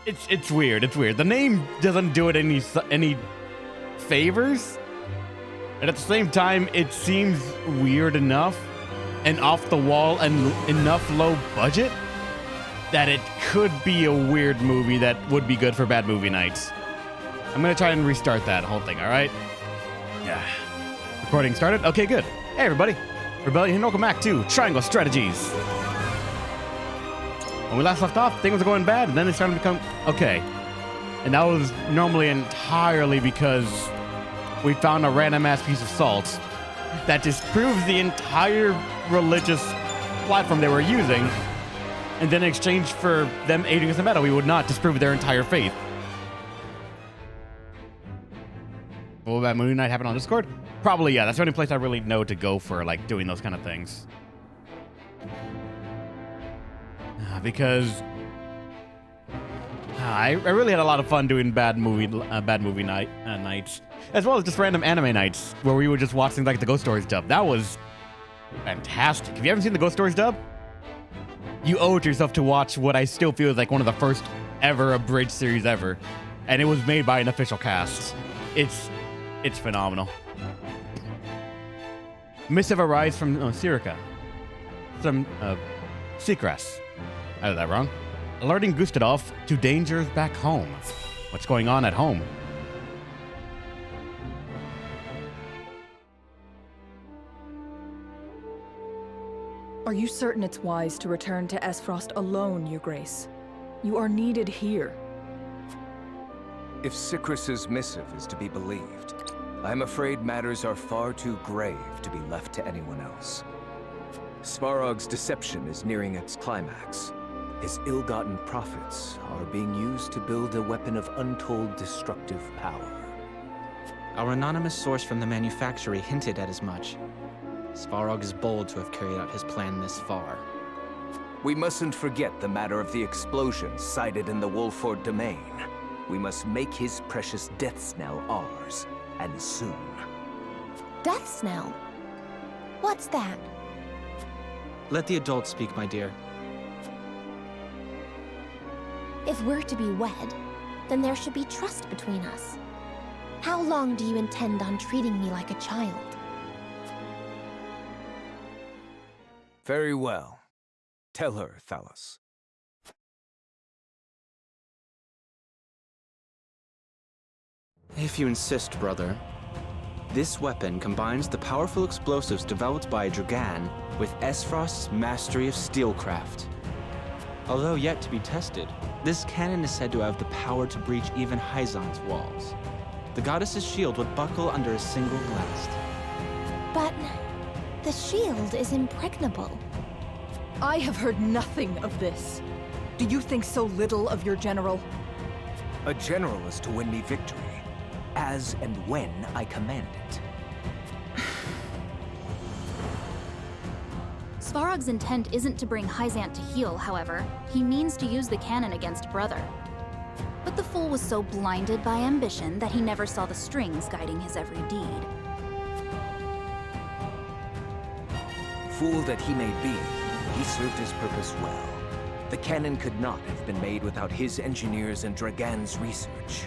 It's weird. It's weird. The name doesn't do it any favors, and at the same time, it seems weird enough and off the wall and enough low budget that it could be a weird movie that would be good for bad movie nights. I'm gonna try and restart that whole thing. All right. Yeah. Recording started. Okay, good. Hey, everybody. Rebellion, and welcome back to Triangle Strategies. When we last left off, things were going bad, and then they started to become okay. And that was normally entirely because we found a random-ass piece of salt that disproves the entire religious platform they were using, and then in exchange for them aiding us in battle, we would not disprove their entire faith. Will that Moon Night happen on Discord? Probably, yeah. That's the only place I really know to go for, like, doing those kind of things. Because I really had a lot of fun doing bad movie nights, as well as just random anime nights where we would just watch things like the Ghost Stories dub. That was fantastic. If you haven't seen the Ghost Stories dub, you owe it to yourself to watch what I still feel is like one of the first ever abridged series ever, and it was made by an official cast. It's phenomenal. Missive arrives from Sirica, some Seacrest. I did that wrong. Alerting Gustadolf to dangers back home. What's going on at home? Are you certain it's wise to return to Esfrost alone, Your Grace? You are needed here. If Seacrest's missive is to be believed, I'm afraid matters are far too grave to be left to anyone else. Svarog's deception is nearing its climax. His ill-gotten profits are being used to build a weapon of untold destructive power. Our anonymous source from the manufactory hinted at as much. Svarog is bold to have carried out his plan this far. We mustn't forget the matter of the explosion cited in the Wolford domain. We must make his precious death knell ours, and soon. Death knell? What's that? Let the adults speak, my dear. If we're to be wed, then there should be trust between us. How long do you intend on treating me like a child? Very well. Tell her, Thalos. If you insist, brother. This weapon combines the powerful explosives developed by Dragan with Esfrost's mastery of steelcraft. Although yet to be tested, this cannon is said to have the power to breach even Hyzant's walls. The goddess's shield would buckle under a single blast. But the shield is impregnable. I have heard nothing of this. Do you think so little of your general? A general is to win me victory, as and when I command it. Svarog's intent isn't to bring Hyzant to heel, however. He means to use the cannon against Brother. But the fool was so blinded by ambition that he never saw the strings guiding his every deed. Fool that he may be, he served his purpose well. The cannon could not have been made without his engineers and Dragan's research.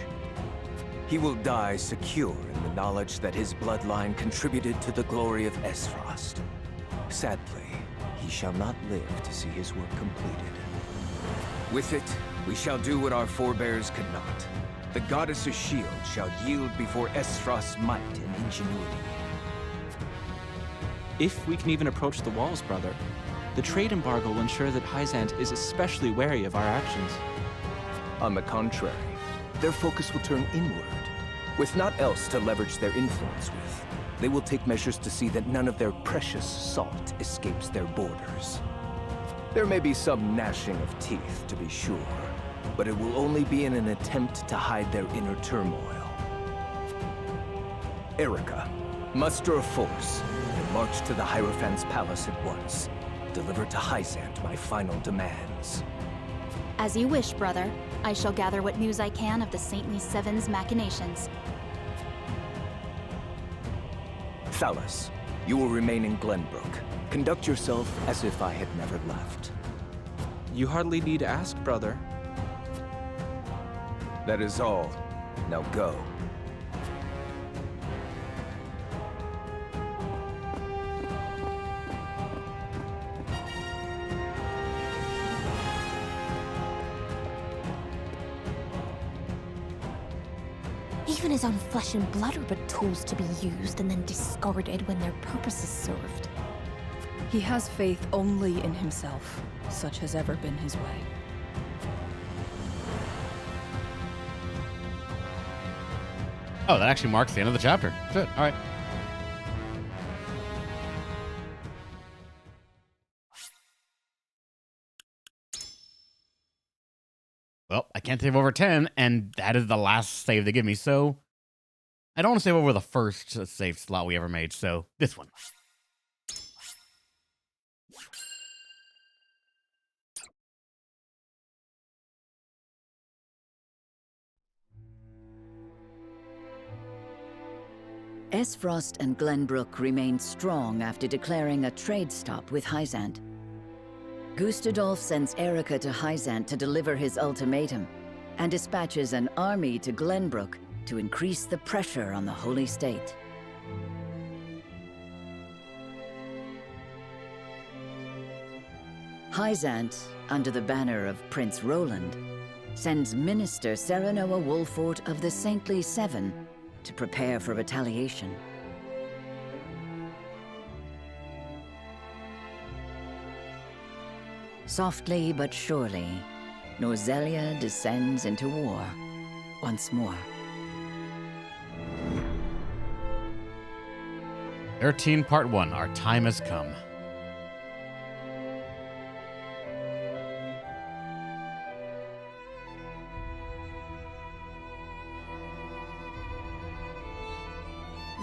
He will die secure in the knowledge that his bloodline contributed to the glory of Esfrost. Sadly, he shall not live to see his work completed. With it, we shall do what our forebears could not. The goddess's shield shall yield before Esfrost's might and ingenuity. If we can even approach the walls, brother, the trade embargo will ensure that Hyzant is especially wary of our actions. On the contrary, their focus will turn inward. With naught else to leverage their influence with, they will take measures to see that none of their precious salt escapes their borders. There may be some gnashing of teeth, to be sure, but it will only be in an attempt to hide their inner turmoil. Erica, muster a force and march to the Hierophant's palace at once. Deliver to Hyzant my final demands. As you wish, brother. I shall gather what news I can of the Saintly Seven's machinations. Thalos, you will remain in Glenbrook. Conduct yourself as if I had never left. You hardly need ask, brother. That is all. Now go. Even his own flesh and blood are but tools to be used and then discarded when their purpose is served. He has faith only in himself. Such has ever been his way. Oh, that actually marks the end of the chapter. Good. All right. Well, I can't save over 10, and that is the last save they give me, so I don't want to save over the first save slot we ever made, so this one. Esfrost and Glenbrook remained strong after declaring a trade stop with Hyzant. Gustadolf sends Erica to Hyzant to deliver his ultimatum, and dispatches an army to Glenbrook to increase the pressure on the Holy State. Hyzant, under the banner of Prince Roland, sends Minister Serenoa Wolfort of the Saintly Seven to prepare for retaliation. Softly but surely, Norzelia descends into war once more. 13, Part 1. Our time has come.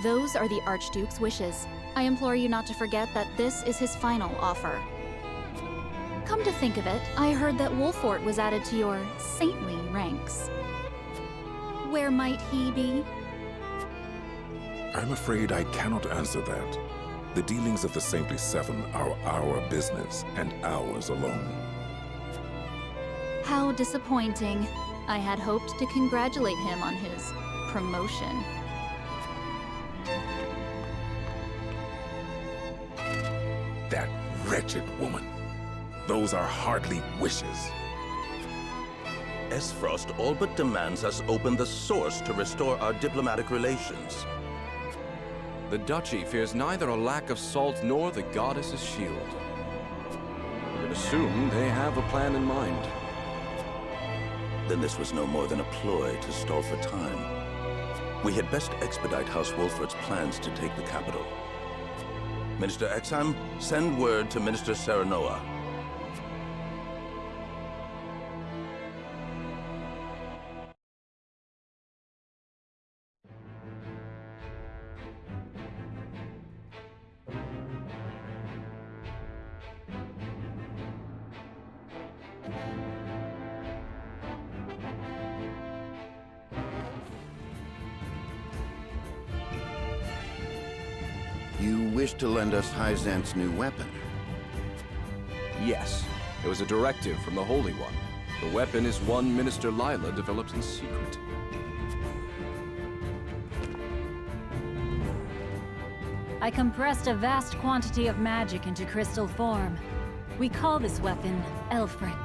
Those are the Archduke's wishes. I implore you not to forget that this is his final offer. Come to think of it, I heard that Wolfort was added to your saintly ranks. Where might he be? I'm afraid I cannot answer that. The dealings of the Saintly Seven are our business, and ours alone. How disappointing. I had hoped to congratulate him on his promotion. That wretched woman. Those are hardly wishes. Esfrost all but demands us open the source to restore our diplomatic relations. The Duchy fears neither a lack of salt nor the goddess's shield. I would assume they have a plan in mind. Then this was no more than a ploy to stall for time. We had best expedite House Wolfort's plans to take the capital. Minister Exham, send word to Minister Serenoa. You wish to lend us Hyzant's new weapon? Yes, it was a directive from the Holy One. The weapon is one Minister Lila developed in secret. I compressed a vast quantity of magic into crystal form. We call this weapon Elfric.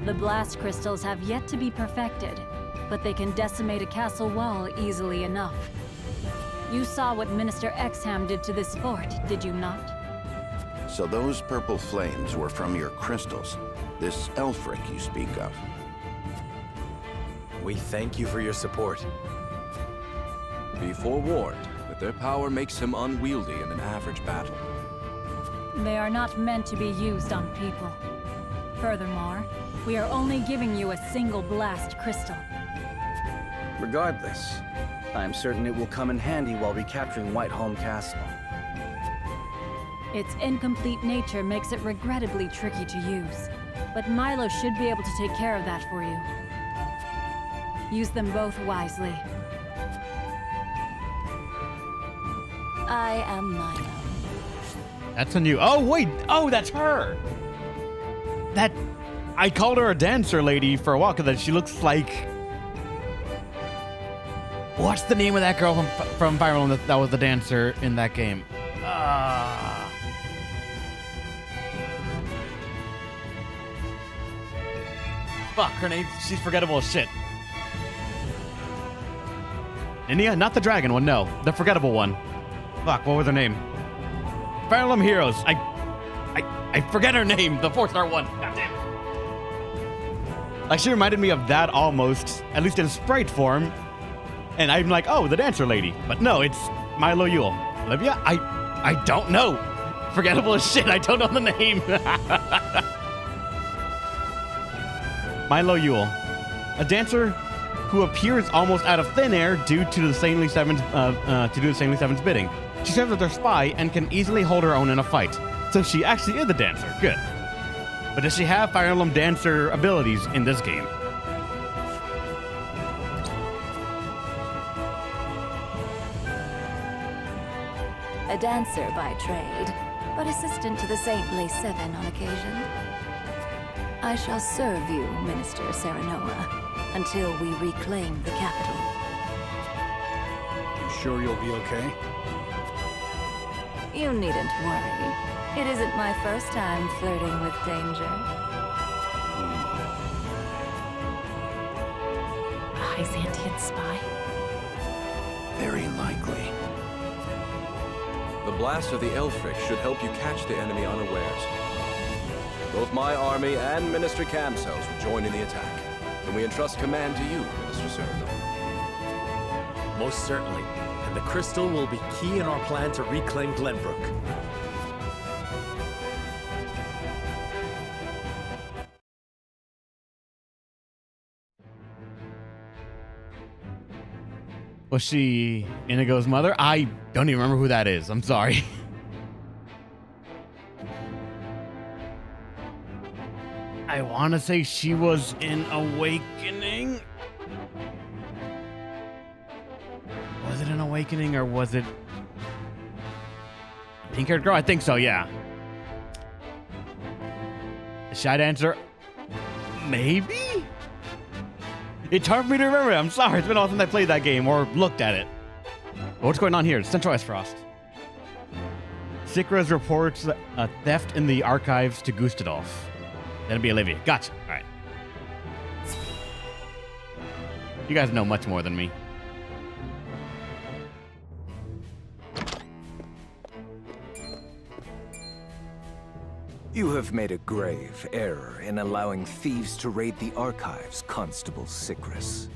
The blast crystals have yet to be perfected, but they can decimate a castle wall easily enough. You saw what Minister Exham did to this fort, did you not? So those purple flames were from your crystals, this Elfric you speak of. We thank you for your support. Be forewarned that their power makes him unwieldy in an average battle. They are not meant to be used on people. Furthermore, we are only giving you a single blast crystal. Regardless, I'm certain it will come in handy while recapturing Whiteholm Castle. Its incomplete nature makes it regrettably tricky to use, but Milo should be able to take care of that for you. Use them both wisely. I am Milo. That's a new... Oh, wait. Oh, that's her. I called her a dancer lady for a while because she looks like... What's the name of that girl from Fire Emblem that was the dancer in that game? Fuck, her name, she's forgettable as shit. Nia, not the dragon one, no. The forgettable one. Fuck, what was her name? Fire Emblem Heroes. I forget her name. The 4-star one. God damn it. Like, she reminded me of that almost, at least in sprite form. And I'm like, oh, the dancer lady. But no, it's Milo Yule. Olivia? I don't know. Forgettable as shit. I don't know the name. Milo Yule. A dancer who appears almost out of thin air due to the Saintly Seven's bidding. She serves as their spy and can easily hold her own in a fight. So she actually is a dancer. Good. But does she have Fire Emblem dancer abilities in this game? A dancer by trade, but assistant to the Saintly Seven on occasion. I shall serve you, Minister Serenoa, until we reclaim the capital. You sure you'll be okay? You needn't worry. It isn't my first time flirting with danger. A Hyzantian spy? Very likely. The blast of the Elfric should help you catch the enemy unawares. Both my army and Minister Cam's house will join in the attack. Can we entrust command to you, Minister Sereno? Most certainly. And the crystal will be key in our plan to reclaim Glenbrook. Was she Inigo's mother? I don't even remember who that is. I'm sorry. I want to say she was in Awakening. Was it an Awakening or was it pink-haired girl? I think so, yeah. Shy dancer? Maybe? It's hard for me to remember. I'm sorry. It's been a while since I played that game or looked at it. But what's going on here? Central Frost. Sikras reports a theft in the archives to Gustadolf. That'll be Olivia. Gotcha. All right. You guys know much more than me. You have made a grave error in allowing thieves to raid the archives, Constable Sikras.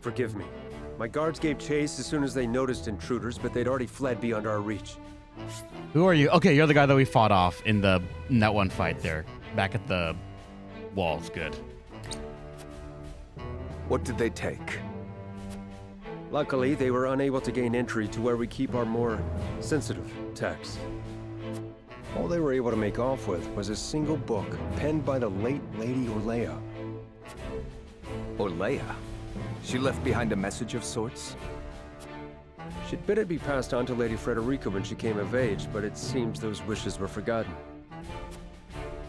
Forgive me. My guards gave chase as soon as they noticed intruders, but they'd already fled beyond our reach. Who are you? Okay, you're the guy that we fought off in that one fight there. Back at the walls. Good. What did they take? Luckily, they were unable to gain entry to where we keep our more sensitive texts. All they were able to make off with was a single book penned by the late Lady Orlea. Orlea? She left behind a message of sorts? She'd bid it be passed on to Lady Frederica when she came of age, but it seems those wishes were forgotten.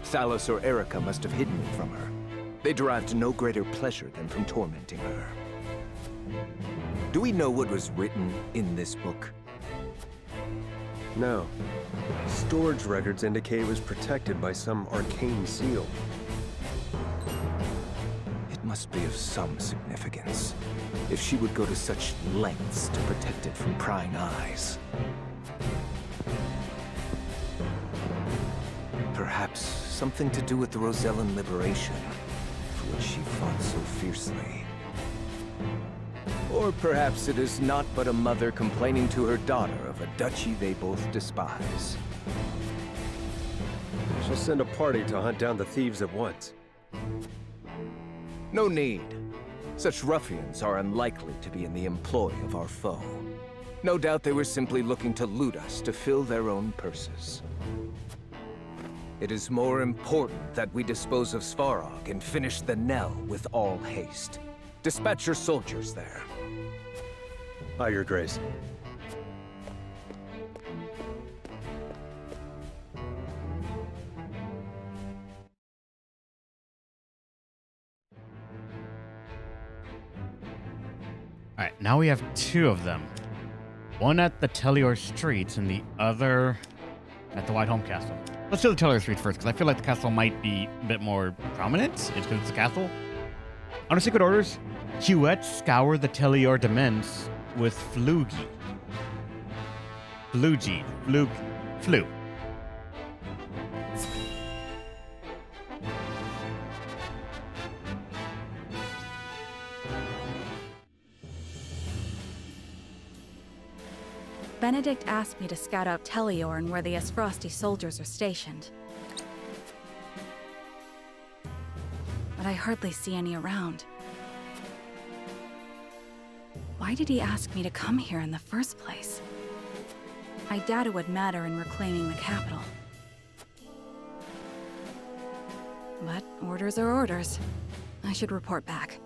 Thalos or Erica must have hidden it from her. They derived no greater pleasure than from tormenting her. Do we know what was written in this book? No. Storage records indicate it was protected by some arcane seal. It must be of some significance, if she would go to such lengths to protect it from prying eyes. Perhaps something to do with the Rosellan liberation, for which she fought so fiercely. Or perhaps it is not but a mother complaining to her daughter of a duchy they both despise. She'll send a party to hunt down the thieves at once. No need. Such ruffians are unlikely to be in the employ of our foe. No doubt they were simply looking to loot us to fill their own purses. It is more important that we dispose of Svarog and finish the Nell with all haste. Dispatch your soldiers there. Aye, Your Grace. Alright, now we have two of them. One at the Tellior Streets and the other at the Whiteholm Castle. Let's do the Tellior Streets first, because I feel like the castle might be a bit more prominent. It's because it's a castle. Under secret orders, Huet scour the Tellior demesnes with Flugi. Flu. Benedict asked me to scout out Tellior and where the Esfrosti soldiers are stationed. But I hardly see any around. Why did he ask me to come here in the first place? I doubt it would matter in reclaiming the capital. But orders are orders. I should report back.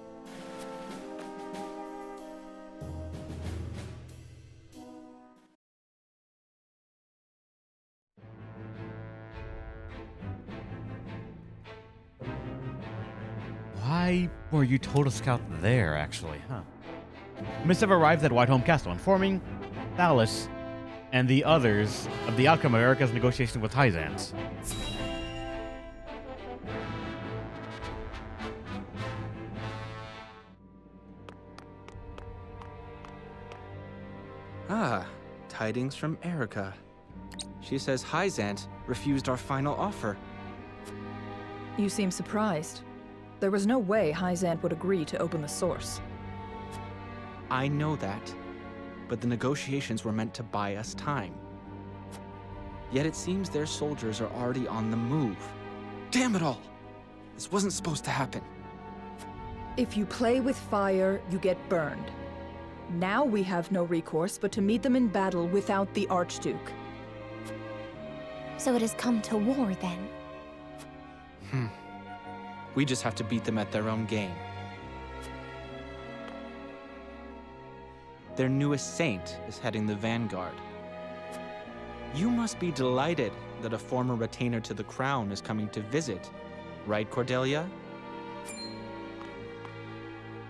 Why were you told to scout there, actually, huh? Missive arrived at Whiteholm Castle, informing Thalys and the others of the outcome of Erica's negotiation with Hyzantians. Ah, tidings from Erica. She says Hyzant refused our final offer. You seem surprised. There was no way Hyzant would agree to open the source. I know that, but the negotiations were meant to buy us time. Yet it seems their soldiers are already on the move. Damn it all! This wasn't supposed to happen. If you play with fire, you get burned. Now we have no recourse but to meet them in battle without the Archduke. So it has come to war, then? We just have to beat them at their own game. Their newest saint is heading the vanguard. You must be delighted that a former retainer to the crown is coming to visit, right, Cordelia?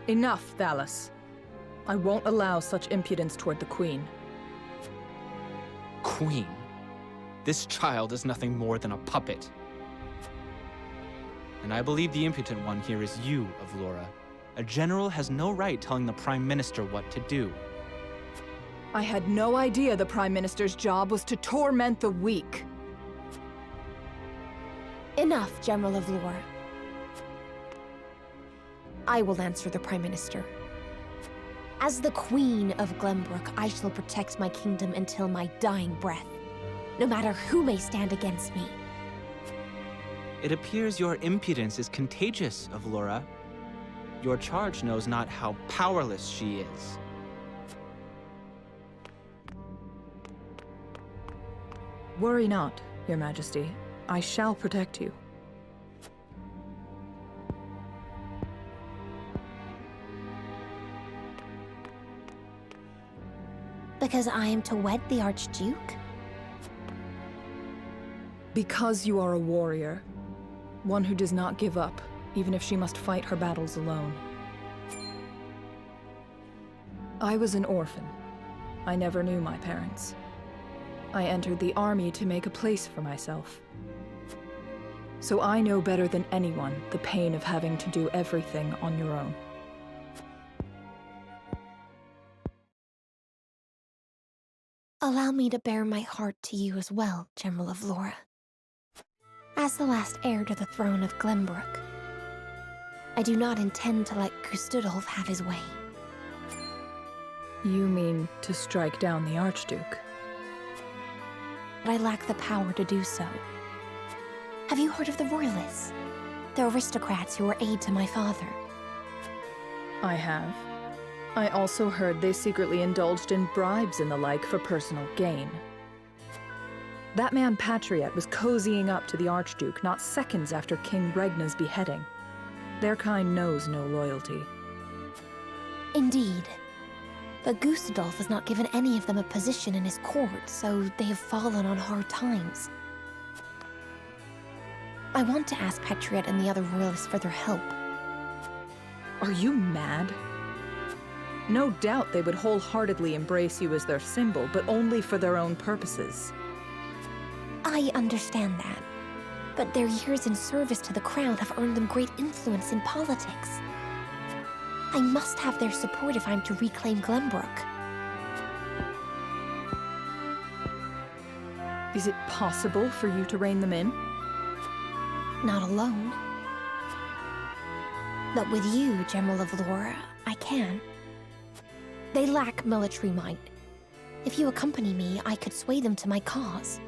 Enough, Thalys. I won't allow such impudence toward the Queen. Queen? This child is nothing more than a puppet. And I believe the impotent one here is you, Avlora. A general has no right telling the Prime Minister what to do. I had no idea the Prime Minister's job was to torment the weak. Enough, General Avlora. I will answer the Prime Minister. As the Queen of Glenbrook, I shall protect my kingdom until my dying breath, no matter who may stand against me. It appears your impudence is contagious, Avlora. Your charge knows not how powerless she is. Worry not, Your Majesty. I shall protect you. Because I am to wed the Archduke? Because you are a warrior. One who does not give up, even if she must fight her battles alone. I was an orphan. I never knew my parents. I entered the army to make a place for myself. So I know better than anyone the pain of having to do everything on your own. Allow me to bare my heart to you as well, General Avlora. As the last heir to the throne of Glenbrook, I do not intend to let Gustadolf have his way. You mean to strike down the Archduke? But I lack the power to do so. Have you heard of the Royalists? The aristocrats who were aid to my father. I have. I also heard they secretly indulged in bribes and the like for personal gain. That man Patriot was cozying up to the Archduke not seconds after King Regna's beheading. Their kind knows no loyalty. Indeed. But Gustadolf has not given any of them a position in his court, so they have fallen on hard times. I want to ask Patriot and the other royalists for their help. Are you mad? No doubt they would wholeheartedly embrace you as their symbol, but only for their own purposes. I understand that. But their years in service to the crown have earned them great influence in politics. I must have their support if I'm to reclaim Glenbrook. Is it possible for you to rein them in? Not alone. But with you, General of Laura, I can. They lack military might. If you accompany me, I could sway them to my cause.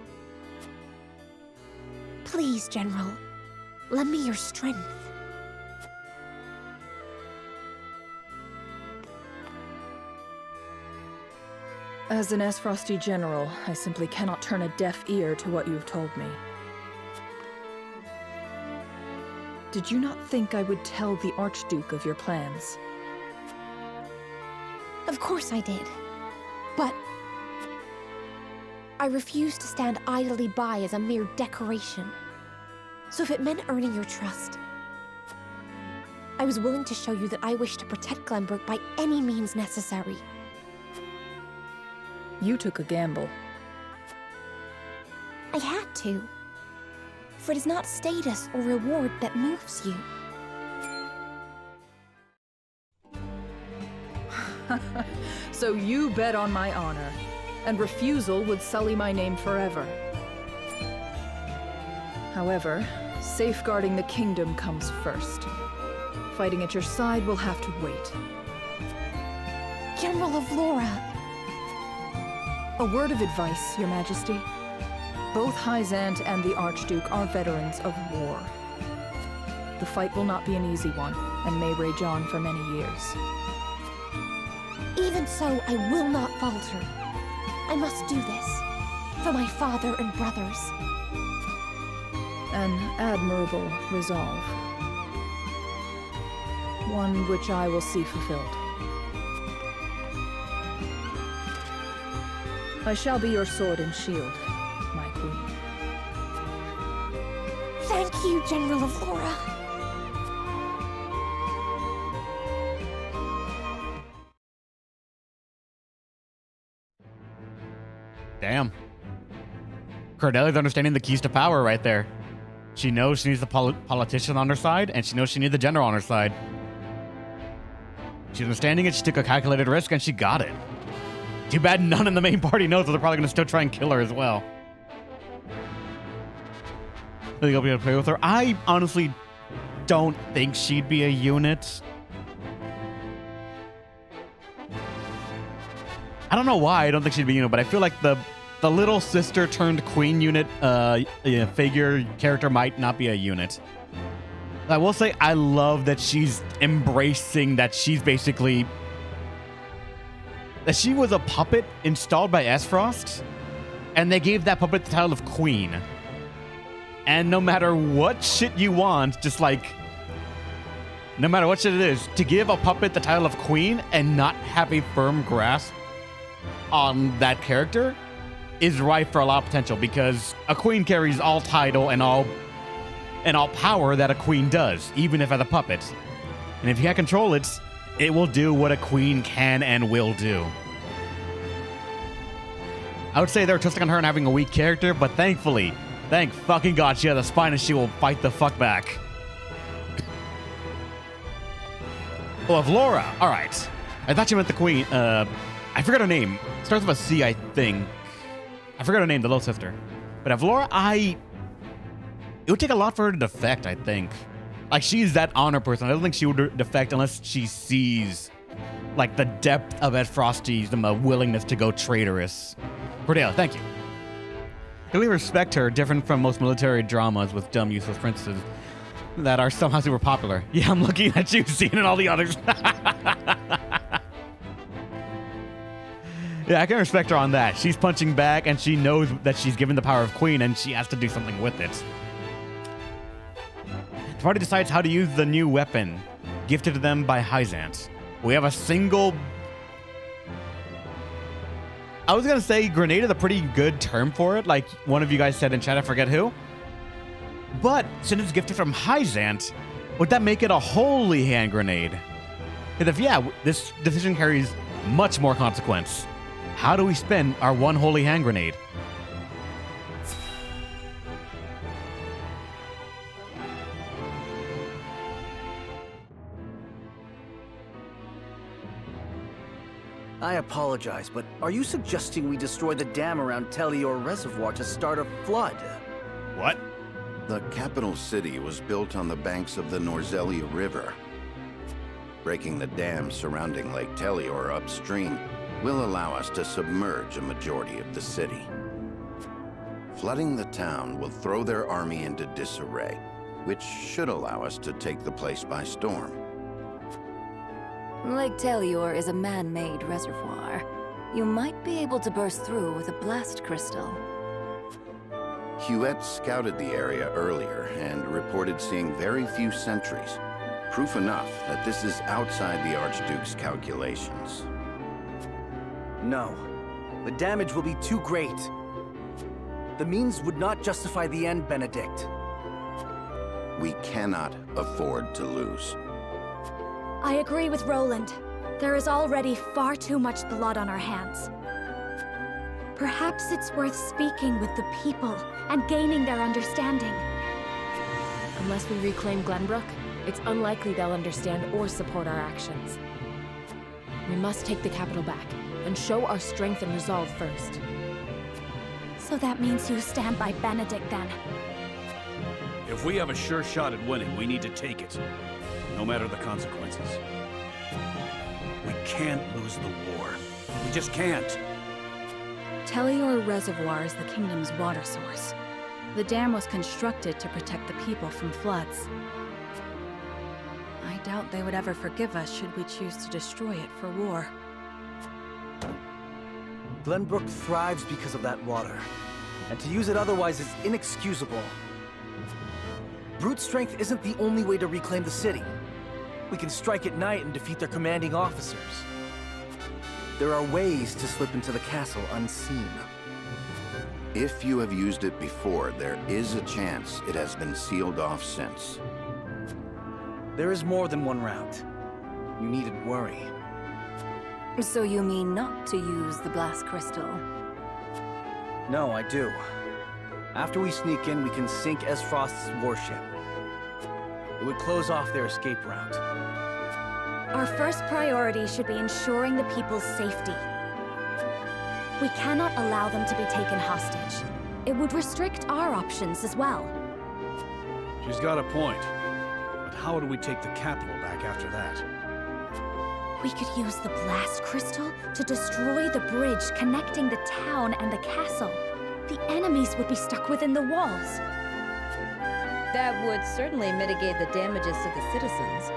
Please, General, lend me your strength. As an Esfrosty general, I simply cannot turn a deaf ear to what you've told me. Did you not think I would tell the Archduke of your plans? Of course I did. But I refuse to stand idly by as a mere decoration. So if it meant earning your trust, I was willing to show you that I wish to protect Glenbrook by any means necessary. You took a gamble. I had to. For it is not status or reward that moves you. So you bet on my honor, and refusal would sully my name forever. However, safeguarding the kingdom comes first. Fighting at your side will have to wait. General of Laura! A word of advice, Your Majesty. Both Hyzant and the Archduke are veterans of war. The fight will not be an easy one, and may rage on for many years. Even so, I will not falter. I must do this, for my father and brothers. An admirable resolve. One which I will see fulfilled. I shall be your sword and shield, my queen. Thank you, General of Laura. Damn. Cordelia's understanding the keys to power right there. She knows she needs the politician on her side, and she knows she needs the general on her side. She's understanding it, she took a calculated risk, and she got it. Too bad none in the main party knows that they're probably going to still try and kill her as well. I think I'll be able to play with her. I honestly don't think she'd be a unit. I don't know why I don't think she'd be a unit, but I feel like the little sister turned queen unit figure character might not be a unit. I will say I love that she's embracing that she's basically... that she was a puppet installed by Esfrost, and they gave that puppet the title of queen. And no matter what shit you want, just like... no matter what shit it is, to give a puppet the title of queen and not have a firm grasp on that character is ripe for a lot of potential, because a queen carries all title and all power that a queen does, even if as a puppet. And if you can't control it, it will do what a queen can and will do. I would say they're trusting on her and having a weak character, but thankfully, thank fucking God, she has a spine and she will fight the fuck back. Oh, of Laura. All right. I thought you meant the queen. I forgot her name. Starts with a C, I think. I forgot her name, the little sister. But of Laura, it would take a lot for her to defect, I think. Like, she's that honor person. I don't think she would defect unless she sees, like, the depth of Ed Frosty's willingness to go traitorous. Cordelia, thank you. I really respect her, different from most military dramas with dumb, useless princesses that are somehow super popular. Yeah, I'm looking at you, seeing and all the others. Yeah, I can respect her on that. She's punching back, and she knows that she's given the power of queen, and she has to do something with it. The party decides how to use the new weapon, gifted to them by Hyzant. We have a single... I was going to say grenade is a pretty good term for it, like one of you guys said in chat, I forget who. But since it's gifted from Hyzant, would that make it a holy hand grenade? And if, yeah, this decision carries much more consequence. How do we spend our one holy hand grenade? I apologize, but are you suggesting we destroy the dam around Telior Reservoir to start a flood? What? The capital city was built on the banks of the Norzelia River. Breaking the dam surrounding Lake Telior upstream will allow us to submerge a majority of the city. Flooding the town will throw their army into disarray, which should allow us to take the place by storm. Lake Telior is a man-made reservoir. You might be able to burst through with a blast crystal. Huette scouted the area earlier and reported seeing very few sentries. Proof enough that this is outside the Archduke's calculations. No. The damage will be too great. The means would not justify the end, Benedict. We cannot afford to lose. I agree with Roland. There is already far too much blood on our hands. Perhaps it's worth speaking with the people and gaining their understanding. Unless we reclaim Glenbrook, it's unlikely they'll understand or support our actions. We must take the capital back and show our strength and resolve first. So that means you stand by Benedict then? If we have a sure shot at winning, we need to take it. No matter the consequences. We can't lose the war. We just can't. Telior Reservoir is the kingdom's water source. The dam was constructed to protect the people from floods. I doubt they would ever forgive us should we choose to destroy it for war. Glenbrook thrives because of that water, and to use it otherwise is inexcusable. Brute strength isn't the only way to reclaim the city. We can strike at night and defeat their commanding officers. There are ways to slip into the castle unseen. If you have used it before, there is a chance it has been sealed off since. There is more than one route. You needn't worry. So you mean not to use the blast crystal? No, I do. After we sneak in, we can sink Esfrost's warship. It would close off their escape route. Our first priority should be ensuring the people's safety. We cannot allow them to be taken hostage. It would restrict our options as well. She's got a point. But how do we take the capital back after that? We could use the blast crystal to destroy the bridge connecting the town and the castle. The enemies would be stuck within the walls. That would certainly mitigate the damages to the citizens.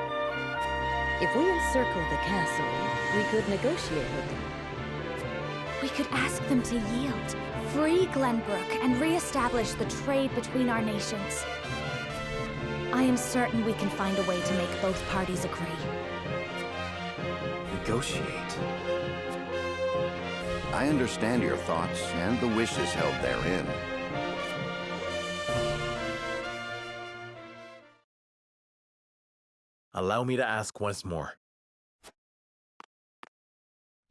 If we encircle the castle, we could negotiate with them. We could ask them to yield, free Glenbrook, and re-establish the trade between our nations. I am certain we can find a way to make both parties agree. Negotiate? I understand your thoughts and the wishes held therein. Allow me to ask once more.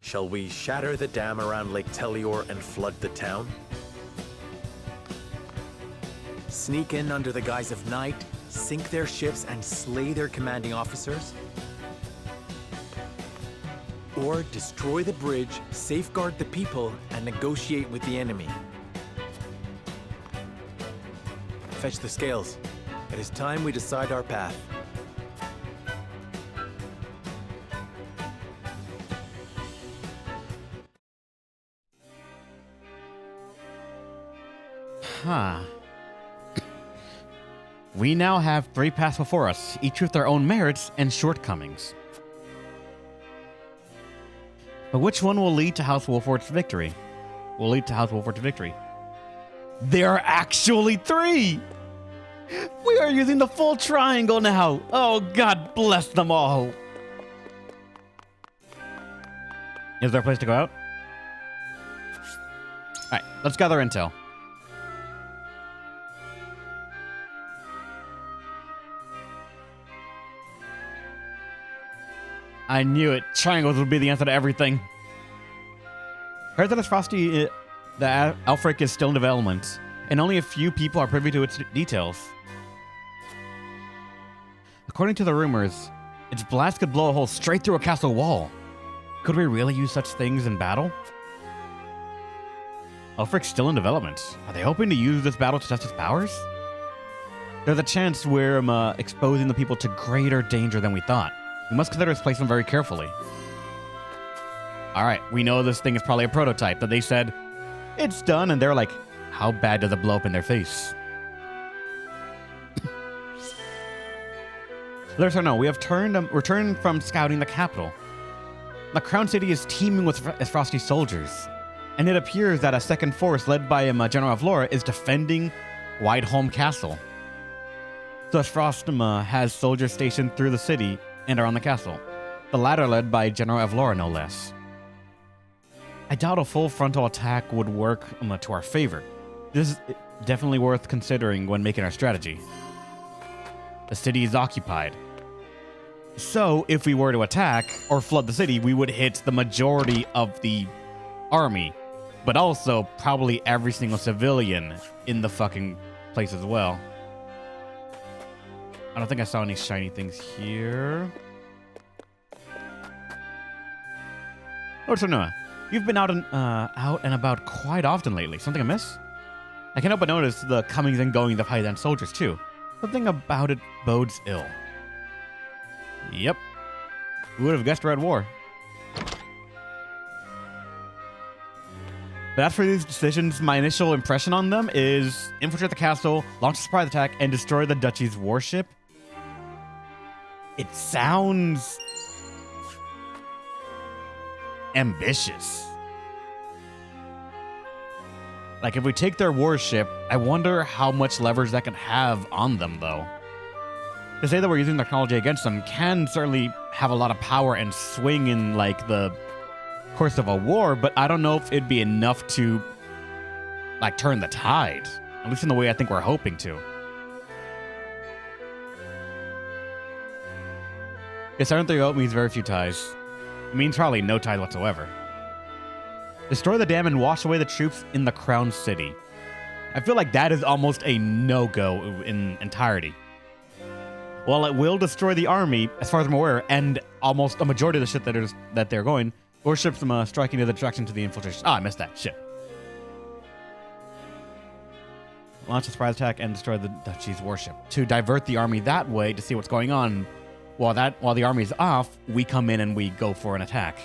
Shall we shatter the dam around Lake Telior and flood the town? Sneak in under the guise of night, sink their ships, and slay their commanding officers? Or destroy the bridge, safeguard the people, and negotiate with the enemy? Fetch the scales. It is time we decide our path. Huh. We now have 3 paths before us, each with their own merits and shortcomings. But which one will lead to House Wolfort's victory? There are actually 3! We are using the full triangle now! Oh, God bless them all! Is there a place to go out? Alright, let's gather intel. I knew it. Triangles would be the answer to everything. Heard that it's Frosty, the Alfric is still in development, and only a few people are privy to its details. According to the rumors, its blast could blow a hole straight through a castle wall. Could we really use such things in battle? Alfric's still in development. Are they hoping to use this battle to test its powers? There's a chance we're exposing the people to greater danger than we thought. We must consider this placement very carefully. Alright, we know this thing is probably a prototype, but they said, it's done, and they're like, how bad does it blow up in their face? Let us know, we have returned from scouting the capital. The Crown City is teeming with Frosty soldiers, and it appears that a second force led by General Avlora is defending Whiteholm Castle. So Frost has soldiers stationed through the city and around the castle, the latter led by General Avlora no less. I doubt a full frontal attack would work to our favor. This is definitely worth considering when making our strategy. The city is occupied. So, if we were to attack or flood the city, we would hit the majority of the army, but also probably every single civilian in the fucking place as well. I don't think I saw any shiny things here. Oh, so Noah, you've been out and about quite often lately. Something amiss? I can't help but notice the comings and goings of Hyzant soldiers, too. Something about it bodes ill. Yep. Who would have guessed Red War? But as for these decisions, my initial impression on them is infiltrate the castle, launch a surprise attack, and destroy the duchy's warship. It sounds ambitious. Like, if we take their warship, I wonder how much leverage that could have on them, though. To say that we're using technology against them can certainly have a lot of power and swing in, like, the course of a war, but I don't know if it'd be enough to, like, turn the tide. At least in the way I think we're hoping to. Yeah, 730 means very few ties. It means probably no tide whatsoever. Destroy the dam and wash away the troops in the Crown City. I feel like that is almost a no-go in entirety. While it will destroy the army, as far as I'm aware, and almost a majority of the shit that they're going, warships striking to the direction to the infiltration. Ah, I missed that. Shit. Launch a surprise attack and destroy the duchy's warship. To divert the army that way to see what's going on. While the army's off, we come in and we go for an attack.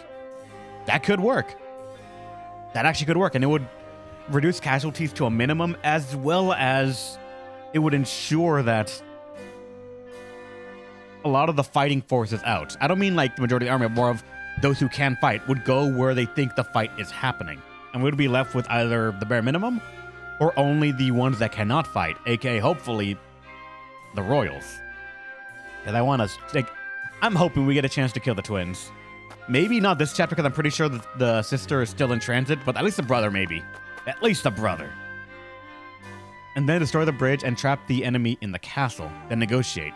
That could work. That actually could work, and it would reduce casualties to a minimum, as well as it would ensure that a lot of the fighting force is out. I don't mean like the majority of the army, but more of those who can fight would go where they think the fight is happening. And we would be left with either the bare minimum or only the ones that cannot fight, aka hopefully the royals. And I want to, I'm hoping we get a chance to kill the twins. Maybe not this chapter, because I'm pretty sure that the sister is still in transit, but at least the brother, maybe. At least the brother. And then destroy the bridge and trap the enemy in the castle, then negotiate.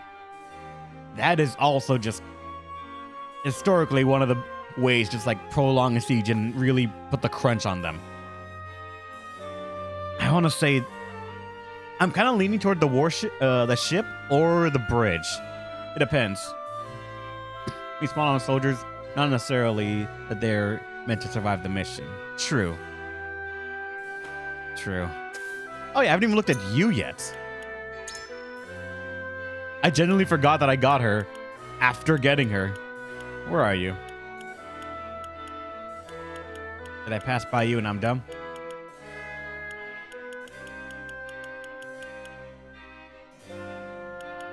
That is also just historically one of the ways just like prolong a siege and really put the crunch on them. I want to say I'm kind of leaning toward the warship, the ship, or the bridge. It depends. We spawn on soldiers, not necessarily that they're meant to survive the mission. True. True. Oh yeah, I haven't even looked at you yet. I genuinely forgot that I got her after getting her. Where are you? Did I pass by you and I'm dumb?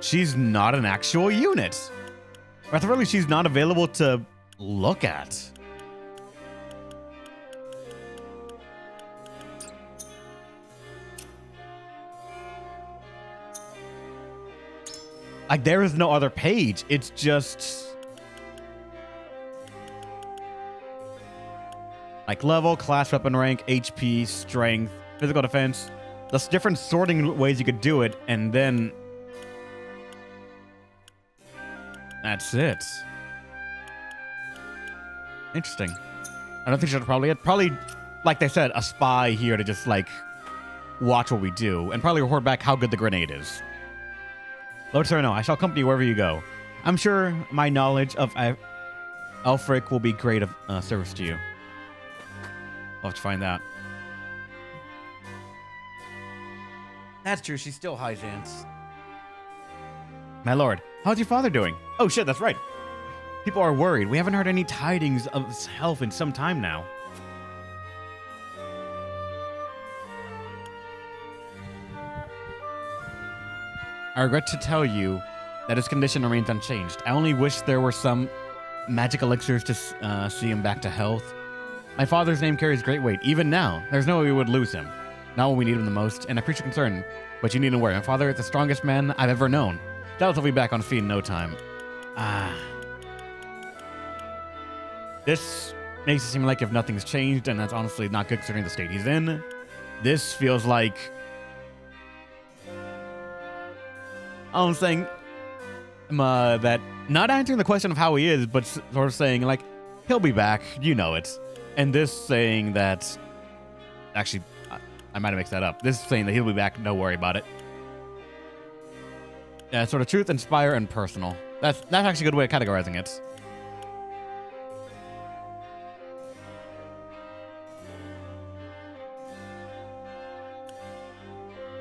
She's not an actual unit. Or at the very least, she's not available to look at. Like, there is no other page. It's just like level, class, weapon rank, HP, strength, physical defense. There's different sorting ways you could do it, and then that's it. Interesting. I don't think she'll probably, like they said, a spy here to just, like, watch what we do, and probably report back how good the grenade is. Lord Sereno, I shall accompany you wherever you go. I'm sure my knowledge of Elfric will be great of service to you. We'll have to find that. That's true, she's still Hyzants. My lord, how's your father doing? Oh shit, that's right. People are worried. We haven't heard any tidings of his health in some time now. I regret to tell you that his condition remains unchanged. I only wish there were some magic elixirs to see him back to health. My father's name carries great weight. Even now, there's no way we would lose him. Not when we need him the most, and I appreciate your concern, but you needn't worry. My father is the strongest man I've ever known. Dallas will be back on feet in no time. This makes it seem like if nothing's changed, and that's honestly not good considering the state he's in. This feels like... I'm saying that not answering the question of how he is, but sort of saying, like, he'll be back, you know it. And this saying that... Actually, I might have mixed that up. This saying that he'll be back, don't worry about it. Yeah, sort of truth, inspire, and personal. That's actually a good way of categorizing it.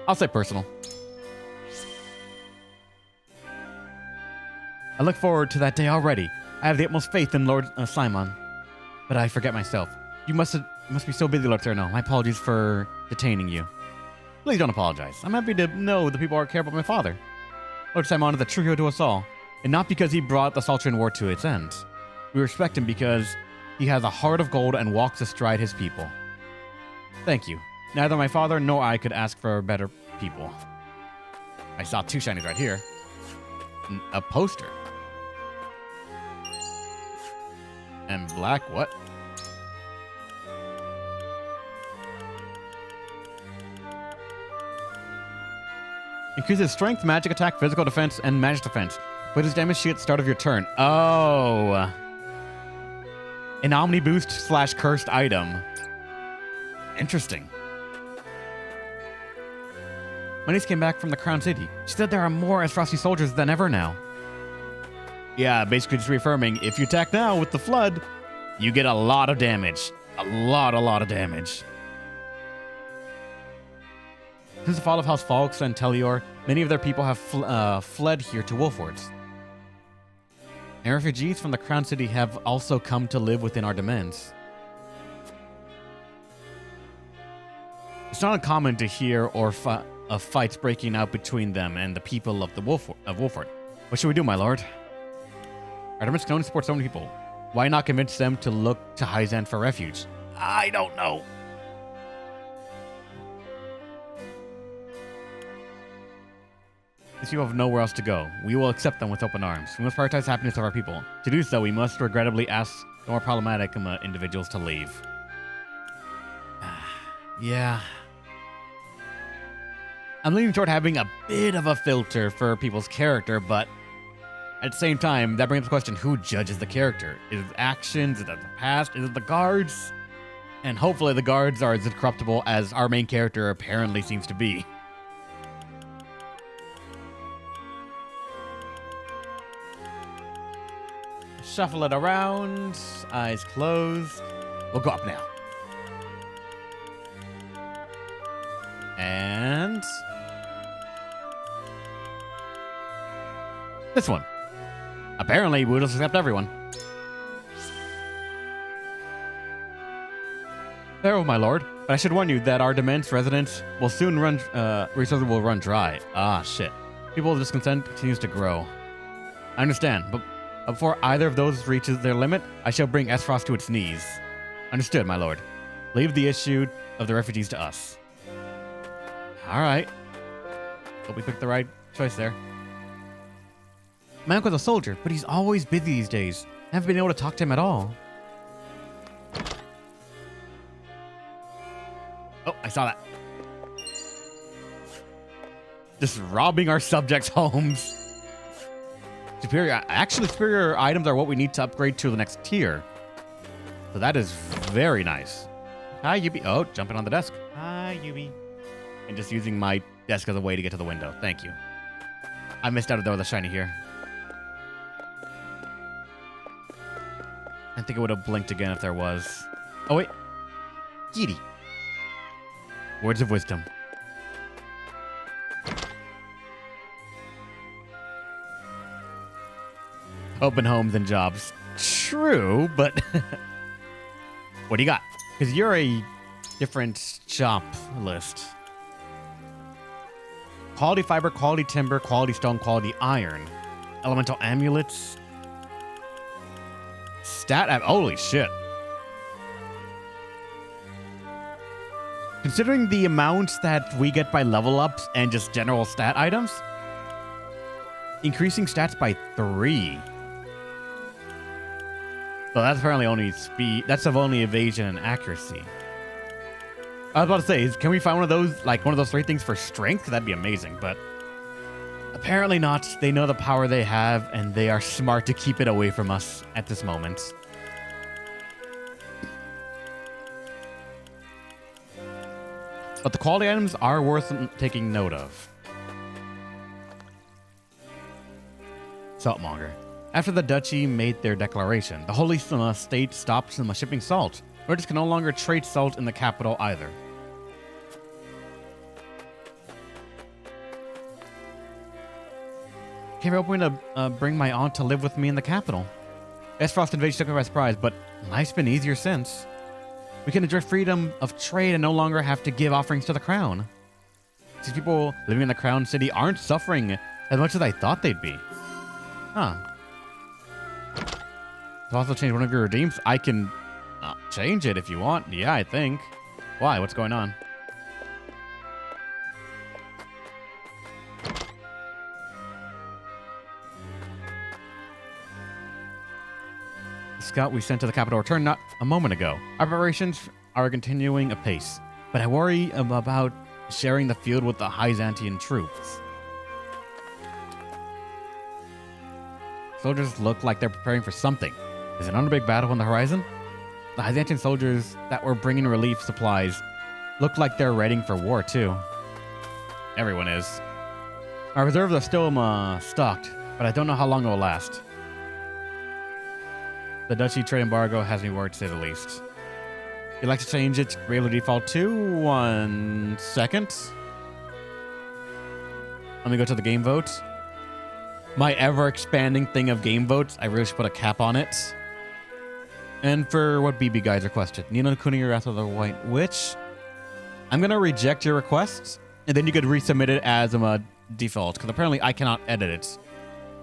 I'll say personal. I look forward to that day already. I have the utmost faith in Lord Simon, but I forget myself. You must be so busy, Lord Sereno. My apologies for detaining you. Please don't apologize. I'm happy to know the people care about my father. Lord Simon is a true hero to us all, and not because he brought the Saltrian War to its end. We respect him because he has a heart of gold and walks astride his people. Thank you. Neither my father nor I could ask for better people. I saw two shinies right here. A poster. And black what? Increases strength, magic attack, physical defense, and magic defense. Put his damage sheet at the start of your turn. Oh. An Omni Boost / cursed item. Interesting. My niece came back from the Crown City. She said there are more Frosty soldiers than ever now. Yeah, basically just reaffirming, if you attack now with the Flood, you get a lot of damage. A lot of damage. Since the fall of House Falks and Telior, many of their people have fled here to Wolfords. And refugees from the Crown City have also come to live within our domains. It's not uncommon to hear of fights breaking out between them and the people of Wolford. What should we do, my lord? Our domains can only support so many people. Why not convince them to look to Hyzant for refuge? I don't know. These people have nowhere else to go. We will accept them with open arms. We must prioritize the happiness of our people. To do so, we must regrettably ask the more problematic individuals to leave. Yeah. I'm leaning toward having a bit of a filter for people's character, but at the same time, that brings up the question, who judges the character? Is it actions? Is it the past? Is it the guards? And hopefully the guards are as incorruptible as our main character apparently seems to be. Shuffle it around, eyes closed. We'll go up now. And this one. Apparently, we'll just accept everyone. Farewell, my lord. But I should warn you that our domain's residents will soon resources will run dry. Ah, shit. People's discontent continues to grow. I understand, but before either of those reaches their limit, I shall bring Esfrost to its knees. Understood, my lord. Leave the issue of the refugees to us. All right. Hope we picked the right choice there. My uncle's a soldier, but he's always busy these days. I haven't been able to talk to him at all. Oh, I saw that. Just robbing our subjects' homes. Superior items are what we need to upgrade to the next tier. So that is very nice. Hi, Yubi. Oh, jumping on the desk. Hi, Yubi. And just using my desk as a way to get to the window. Thank you. I missed out on the shiny here. I think it would have blinked again if there was. Oh, wait. Kitty. Words of wisdom. Open homes and jobs. True, but what do you got? Because you're a different shop list. Quality fiber, quality timber, quality stone, quality iron. Elemental amulets. Holy shit. Considering the amounts that we get by level ups and just general stat items, increasing stats by 3. So that's apparently only speed. That's of only evasion and accuracy. I was about to say, can we find one of those, like one of those 3 things for strength? That'd be amazing, but apparently not. They know the power they have, and they are smart to keep it away from us at this moment. But the quality items are worth taking note of. Saltmonger. After the duchy made their declaration, the Holy State stopped shipping salt. Merchants can no longer trade salt in the capital either. Came hoping to bring my aunt to live with me in the capital. Frost invasion took me by surprise, but life's been easier since. We can enjoy freedom of trade and no longer have to give offerings to the crown. These people living in the crown city aren't suffering as much as I thought they'd be. Huh. To also change one of your redeems? I can change it if you want. Yeah, I think. Why? What's going on? Scout we sent to the capital returned not a moment ago. Our preparations are continuing apace, but I worry about sharing the field with the Hyzantian troops. Soldiers look like they're preparing for something. Is another big battle on the horizon? The Hyzantian soldiers that were bringing relief supplies look like they're readying for war too. Everyone is. Our reserves are still stocked, but I don't know how long it will last. The Duchy trade embargo has me worried, to say the least. You'd like to change its regular default to 1 second. Let me go to the game vote. My ever-expanding thing of game votes, I really should put a cap on it. And for what BB guys requested, Nino Kuniger after the White Witch. I'm going to reject your request, and then you could resubmit it as a default, because apparently I cannot edit it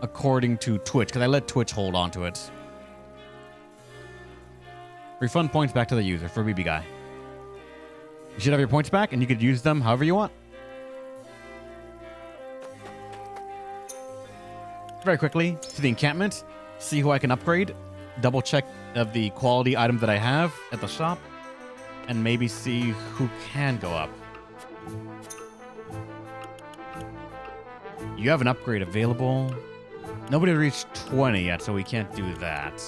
according to Twitch, because I let Twitch hold on to it. Refund points back to the user for BB Guy. You should have your points back, and you could use them however you want. Very quickly, to the encampment, see who I can upgrade, double check of the quality items that I have at the shop, and maybe see who can go up. You have an upgrade available. Nobody reached 20 yet, so we can't do that.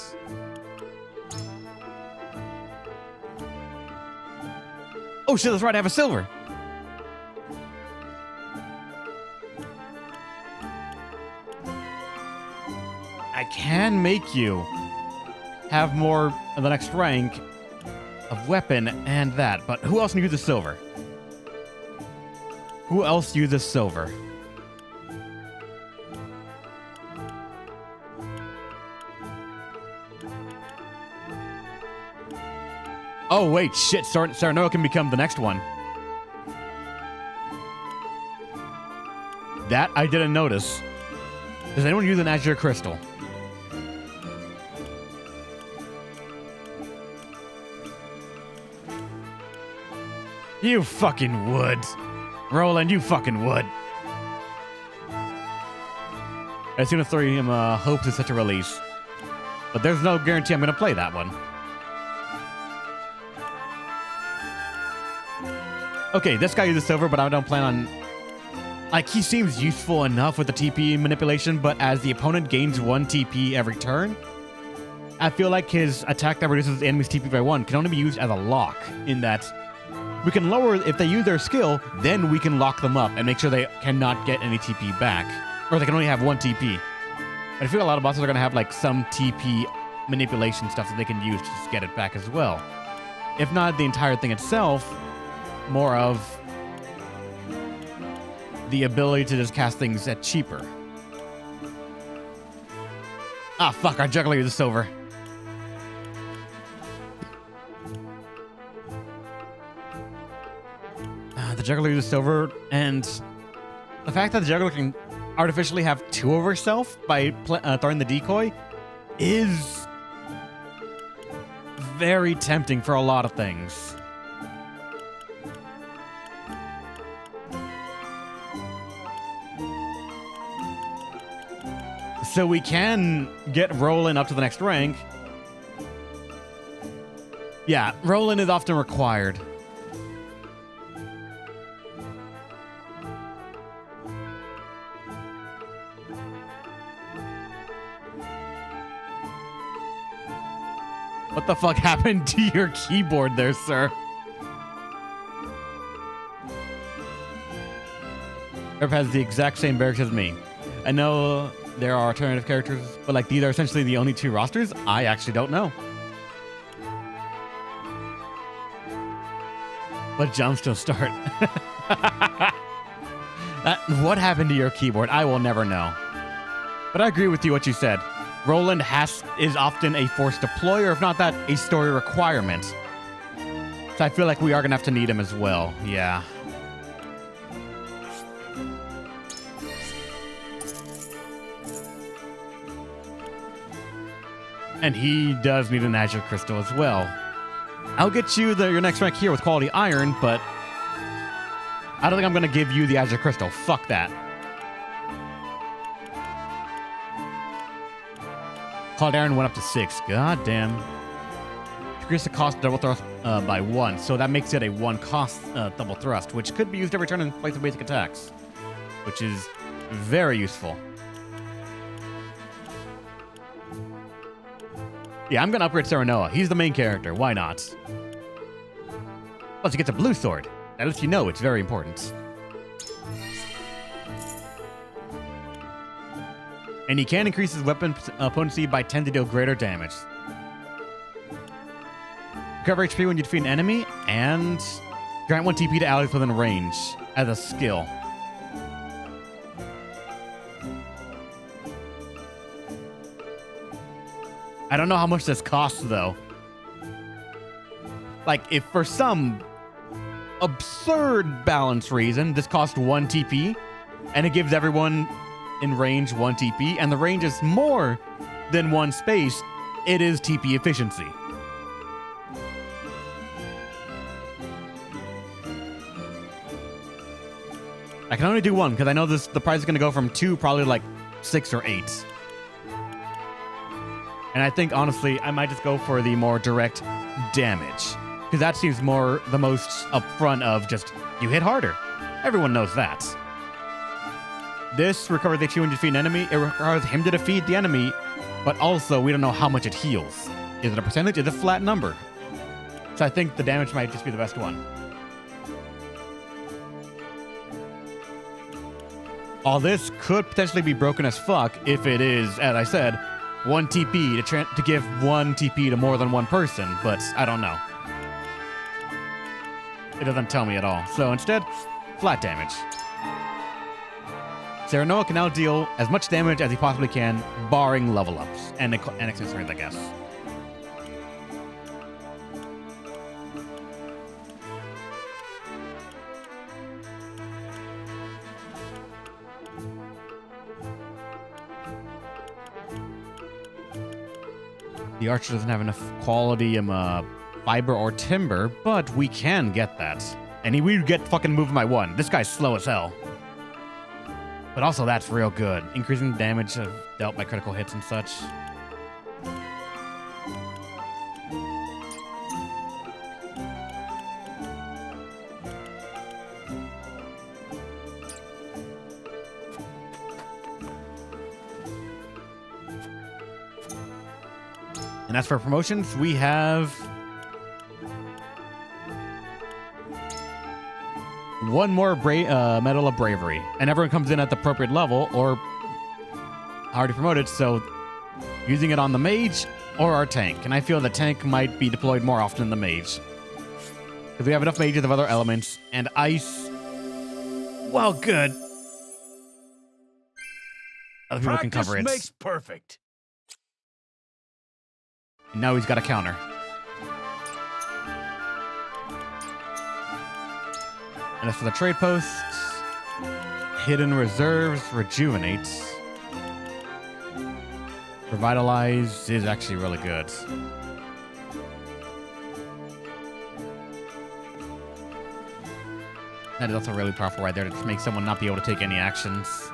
Oh shit, that's right, I have a silver. I can make you have more of the next rank of weapon and that, but who else uses silver? Who else uses silver? Oh wait, shit, Saranoa can become the next one. That I didn't notice. Does anyone use an Azure Crystal? You fucking would. Roland, you fucking would. As soon as 3M hopes is such a release. But there's no guarantee I'm going to play that one. Okay, this guy uses silver, but I don't plan on... Like, he seems useful enough with the TP manipulation, but as the opponent gains 1 TP every turn, I feel like his attack that reduces the enemy's TP by 1 can only be used as a lock, in that we can lower, if they use their skill, then we can lock them up and make sure they cannot get any TP back. Or they can only have 1 TP. But I feel a lot of bosses are going to have like some TP manipulation stuff that they can use to just get it back as well. If not the entire thing itself, more of the ability to just cast things at cheaper. Ah, fuck, our juggler is over. The juggler is silver, and the fact that the juggler can artificially have 2 of herself by throwing the decoy is very tempting for a lot of things. So we can get Roland up to the next rank. Yeah, Roland is often required. What the fuck happened to your keyboard there, sir? Herb has the exact same barracks as me. I know there are alternative characters, but like these are essentially the only 2 rosters? I actually don't know. What jumps to start? What happened to your keyboard? I will never know. But I agree with you what you said. Roland is often a forced deployer, if not that, a story requirement. So I feel like we are going to have to need him as well. Yeah. And he does need an Azure Crystal as well. I'll get you your next rank here with Quality Iron, but I don't think I'm going to give you the Azure Crystal. Fuck that. Quality Iron went up to 6. God damn. Increase the cost double thrust by 1, so that makes it a 1 cost double thrust, which could be used every turn in place of basic attacks, which is very useful. Yeah, I'm going to upgrade Serenoa. He's the main character. Why not? Plus, he gets a blue sword. That lets you know it's very important. And he can increase his weapon potency by 10 to deal greater damage. Recover HP when you defeat an enemy, and grant 1 TP to allies within range as a skill. I don't know how much this costs, though. Like, if for some absurd balance reason, this costs 1 TP, and it gives everyone in range 1 TP, and the range is more than 1 space, it is TP efficiency. I can only do 1, because I know the price is going to go from 2, probably like 6 or 8. And I think, honestly, I might just go for the more direct damage. Because that seems more the most upfront of just, you hit harder. Everyone knows that. This recovers HP when you defeat an enemy. It requires him to defeat the enemy, but also we don't know how much it heals. Is it a percentage? Is it a flat number? So I think the damage might just be the best one. All this could potentially be broken as fuck if it is, as I said, 1 TP to give 1 TP to more than 1 person, but I don't know. It doesn't tell me at all. So instead, flat damage. Serenoa can now deal as much damage as he possibly can, barring level ups and accessories, I guess. The archer doesn't have enough quality fiber or timber, but we can get that. And we get fucking moving by 1. This guy's slow as hell. But also that's real good. Increasing damage dealt by critical hits and such. And as for promotions, we have one more Medal of Bravery. And everyone comes in at the appropriate level or already promoted, so using it on the mage or our tank. And I feel the tank might be deployed more often than the mage. Because we have enough mages of other elements. And ice, well, good. Other people can cover it. Makes perfect. And now he's got a counter. And as for the trade posts, hidden reserves rejuvenates. Revitalize is actually really good. That is also really powerful right there to make someone not be able to take any actions.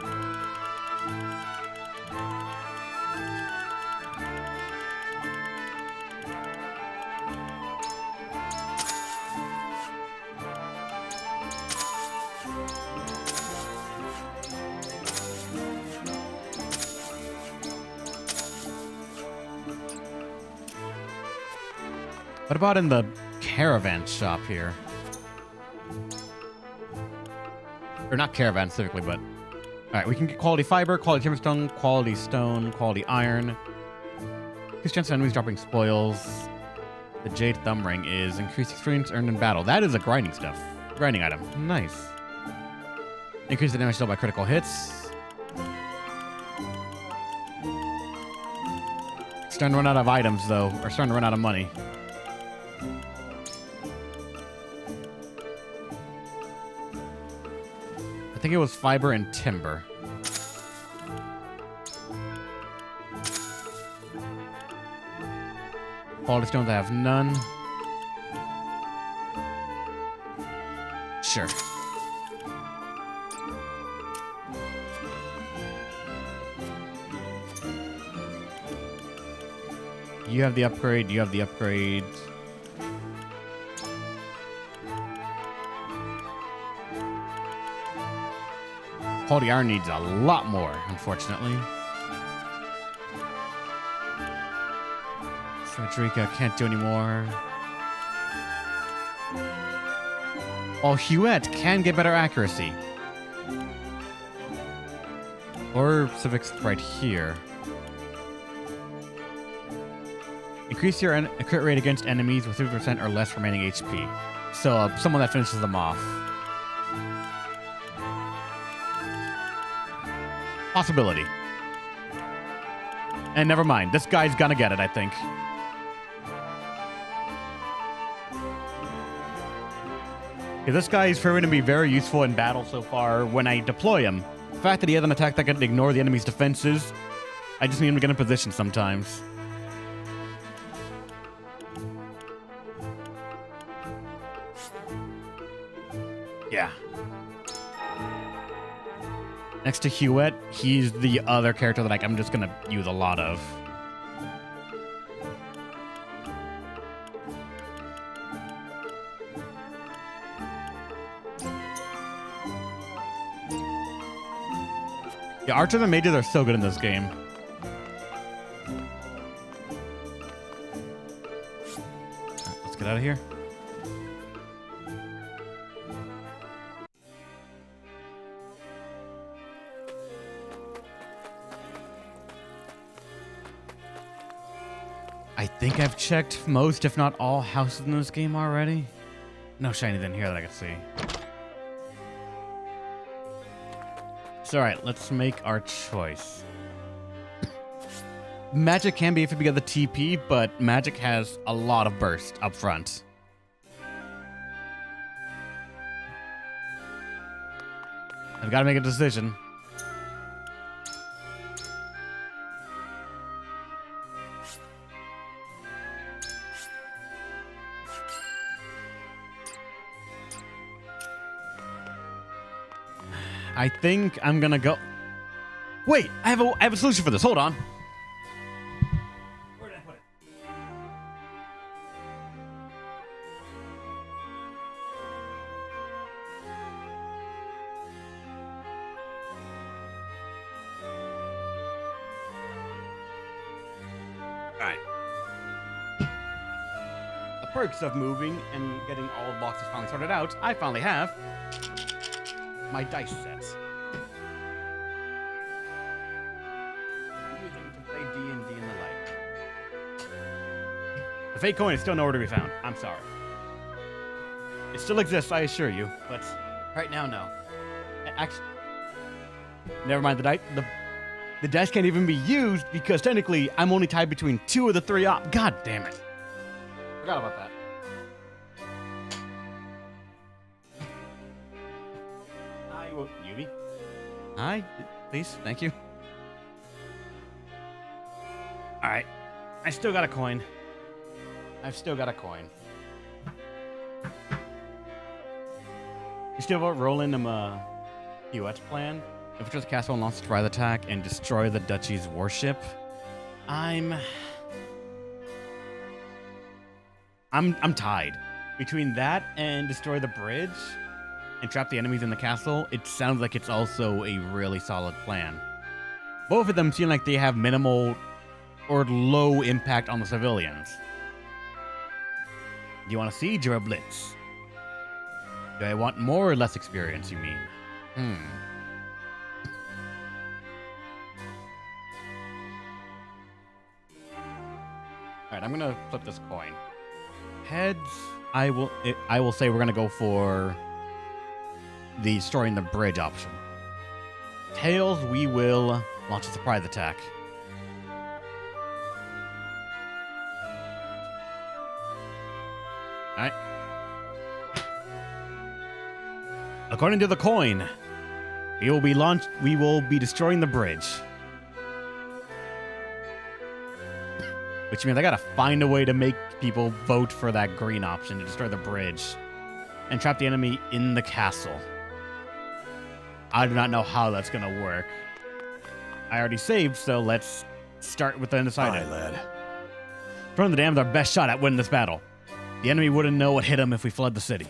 What about in the caravan shop here? Or not caravan specifically, but... Alright, we can get quality fiber, quality timberstone, quality stone, quality iron. Increased chance of enemies dropping spoils. The Jade Thumb Ring is increased experience earned in battle. That is a grinding stuff. Grinding item. Nice. Increase the damage dealt by critical hits. Starting to run out of items, though. Or starting to run out of money. I think it was fiber and timber. Quality stones, I have none. Sure. You have the upgrade, you have the upgrade. Quality iron needs a lot more, unfortunately. Frederica can't do anymore. While Huette can get better accuracy. Or Civic's right here. Increase your crit rate against enemies with 50% or less remaining HP. So someone that finishes them off. Possibility. And never mind. This guy's gonna get it, I think. Okay, this guy is proving to be very useful in battle so far when I deploy him. The fact that he has an attack that can ignore the enemy's defenses, I just need him to get in position sometimes. Yeah. Next to Huette, he's the other character that I'm just gonna use a lot of. Yeah, archers and mages are so good in this game. Alright, let's get out of here. I think I've checked most, if not all, houses in this game already. No shinies in here that I can see. So, alright, let's make our choice. Magic can be if you get the TP, but Magic has a lot of burst up front. I've got to make a decision. I think I'm gonna go. Wait, I have a solution for this. Hold on. Where did I put it? All right. perks of moving and getting all the boxes finally sorted out, I finally have my dice sets. Using to play D&D and the like. The fake coin is still nowhere to be found. I'm sorry. It still exists, I assure you, but right now, no. Actually, never mind. The dice can't even be used because technically I'm only tied between 2 of the 3 op. God damn it. Forgot about that. Hi, Yubi. Hi, please, thank you. Alright. I still got a coin. I've still got a coin. You still vote rolling Hewitt's plan? Infiltrate the castle and launch a surprise attack and destroy the duchy's warship. I'm tied. Between that and destroy the bridge and trap the enemies in the castle, it sounds like it's also a really solid plan. Both of them seem like they have minimal or low impact on the civilians. Do you want a siege or a blitz? Do I want more or less experience, you mean? Alright, I'm gonna flip this coin. Heads, I will say we're gonna go for the destroying the bridge option. Tails, we will launch a surprise attack. Alright. According to the coin, we will be destroying the bridge. Which means I gotta find a way to make people vote for that green option to destroy the bridge and trap the enemy in the castle. I do not know how that's gonna work. I already saved, so let's start with the undecided. Aye, lad. Throwing the dam is our best shot at winning this battle. The enemy wouldn't know what hit him if we flood the city.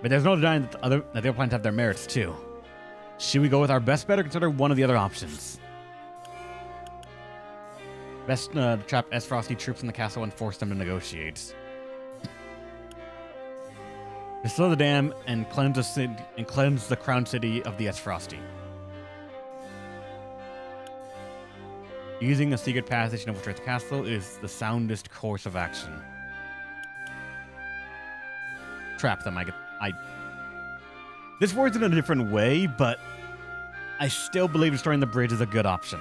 But there's no denying that the other plans have their merits too. Should we go with our best bet or consider one of the other options? Best trap S. Frosty troops in the castle and force them to negotiate. Destroy the dam and cleanse the crown city of the S. Frosty. Using a secret passage to infiltrate the castle is the soundest course of action. Trap them. This works in a different way, but I still believe destroying the bridge is a good option.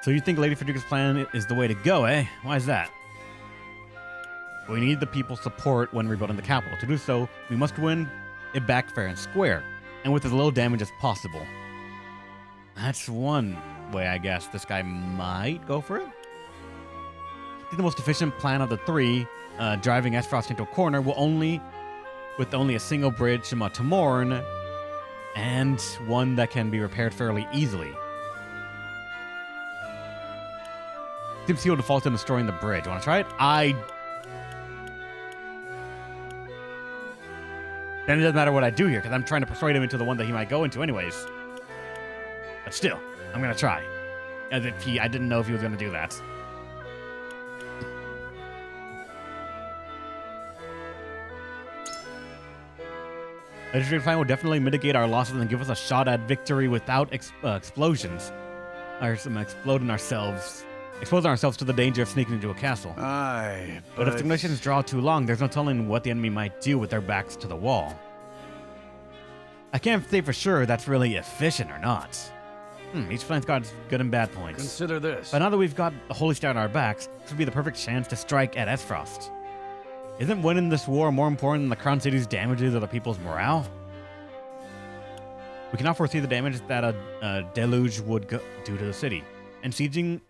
So you think Lady Frederica's plan is the way to go, eh? Why is that? We need the people's support when rebuilding the capital. To do so, we must win it back fair and square, and with as little damage as possible. That's one way, I guess, this guy might go for it. I think the most efficient plan of the 3, driving Esfrost into a corner, with only a single bridge to Morn, and one that can be repaired fairly easily. Seems he will default in destroying the bridge. Want to try it? Then it doesn't matter what I do here, because I'm trying to persuade him into the one that he might go into anyways. But still, I'm going to try. As if I didn't know if he was going to do that. A district plan will definitely mitigate our losses and give us a shot at victory without explosions. Exposing ourselves to the danger of sneaking into a castle. Aye, but if the missions draw too long, there's no telling what the enemy might do with their backs to the wall. I can't say for sure that's really efficient or not. Each plan's got its good and bad points. Consider this. But now that we've got the Holy Star on our backs, this would be the perfect chance to strike at Esfrost. Isn't winning this war more important than the Crown City's damages or the people's morale? We cannot foresee the damage that a deluge would do to the city, and stealing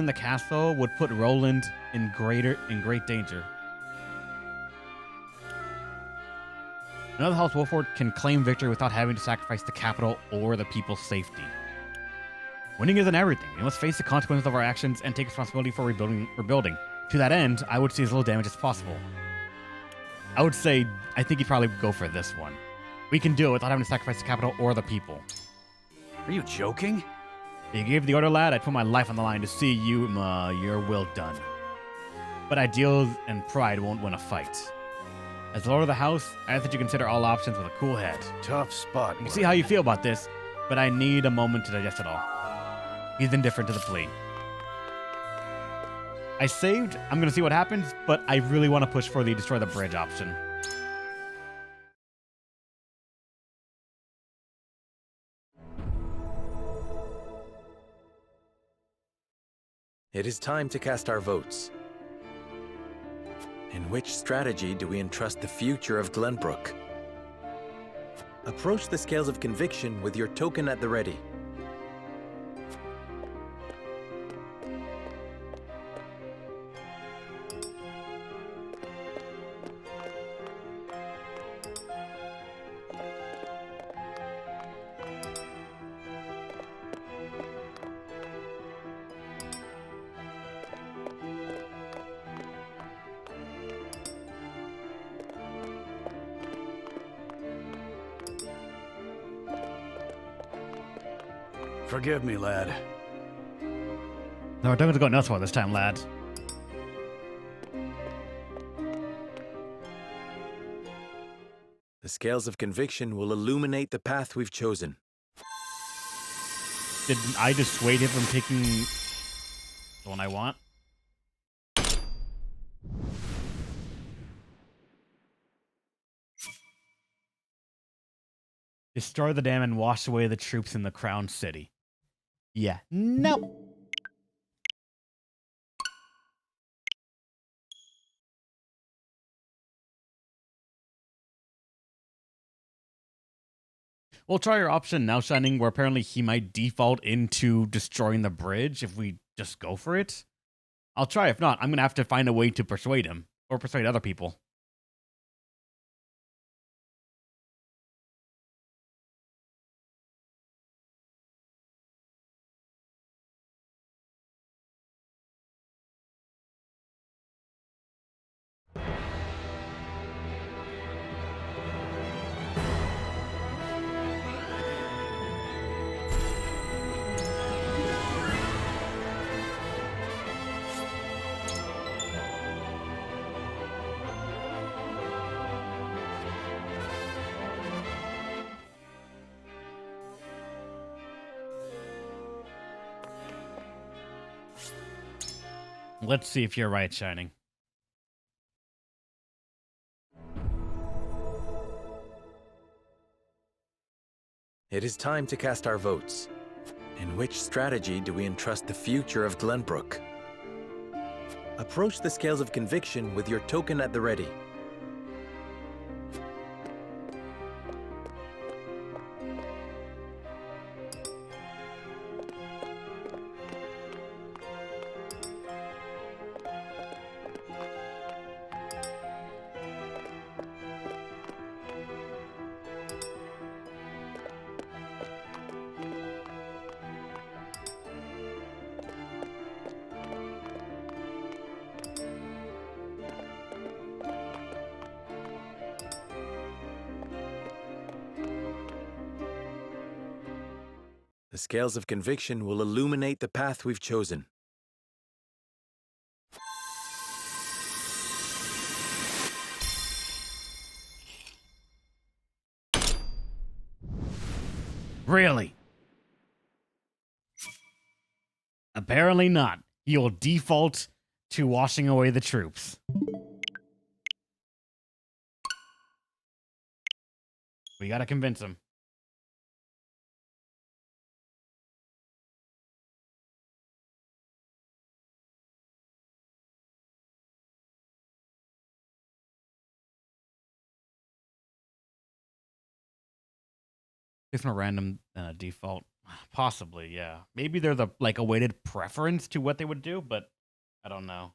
the castle would put Roland in great danger. Another House Wolford can claim victory without having to sacrifice the capital or the people's safety. Winning isn't everything. We must face the consequences of our actions and take responsibility for rebuilding. To that end, I would see as little damage as possible. I think he'd probably go for this one. We can do it without having to sacrifice the capital or the people. Are you joking? You gave the order, lad. I'd put my life on the line to see your will done. but ideals and pride won't win a fight. As Lord of the House, I ask that you consider all options with a cool head. Tough spot. I can see how you feel about this, but I need a moment to digest it all. He's indifferent to the plea. I saved. I'm going to see what happens, but I really want to push for the destroy the bridge option. It is time to cast our votes. In which strategy do we entrust the future of Glenbrook? Approach the scales of conviction with your token at the ready. Forgive me, lad. No, our token's going elsewhere this time, lad. The scales of conviction will illuminate the path we've chosen. Did I dissuade him from taking the one I want? Destroy the dam and wash away the troops in the Crown City. Yeah. Nope. We'll try our option now, Shining, where apparently he might default into destroying the bridge if we just go for it. I'll try. If not, I'm going to have to find a way to persuade him or persuade other people. Let's see if you're right, Shining. It is time to cast our votes. In which strategy do we entrust the future of Glenbrook? Approach the scales of conviction with your token at the ready. The scales of conviction will illuminate the path we've chosen. Really? Apparently not. You'll default to washing away the troops. We gotta convince him. It's a random default. Possibly, yeah. Maybe they're the like awaited preference to what they would do, but I don't know.